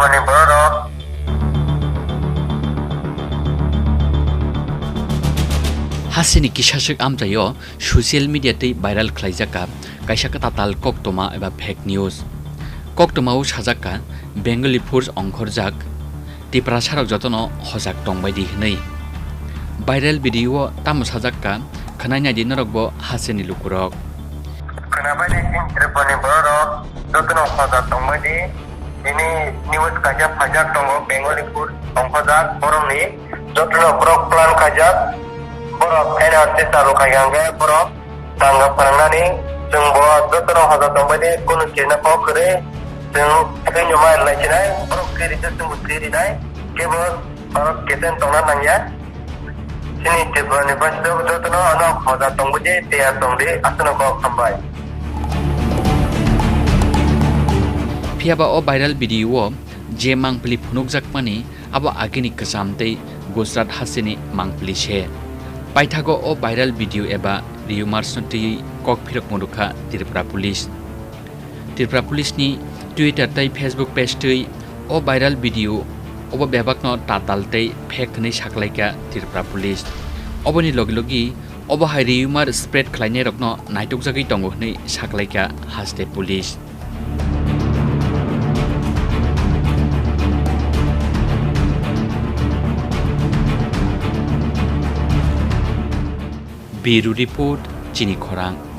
Tripura borok Hasini kishashik amjayo social media tei viral khlaijaka kaisa tatal koktoma eba fake news koktoma u sajaka Bengali foods Wngkhorjak Tripura sarok jotono hojak tongbaidi hnei viral video tamo sajaka khanai di norokbo hasini lukurok Kenapa di Tripura borok jotono hojak tongbaidi ini news kajak pajak tongo Bengali foods Wngkhorjak borok ni jotono borok plan kajak borok NRC talu kayangga borok tanggap perangani जों जोतोनो हजा तंबायदि कुनु केनाखौ करे जों जोंनि माइ लायनाय बरफ केरिजों जों केरिनाय cable बरफ केसेन तंना नांया Chini Tripura जोतोनो अन हजा तंबायदि तेया तंदि आसनखौ खामबाय Phiaba o viral video je mangpli phunukjak mani abo agini kasam tei Gujarat hasini mangpli she paithago o viral video eba rumors noti kok phirok murukha Tripura police ni Twitter tai Facebook page tei o viral video obo bebakno tatal tei fake ni saklaika Tripura police oboni logi obo hai rumor spread khlainai rokno naitukjagui tongo hnei saklaika Haste police Bureau Report Chini Khorang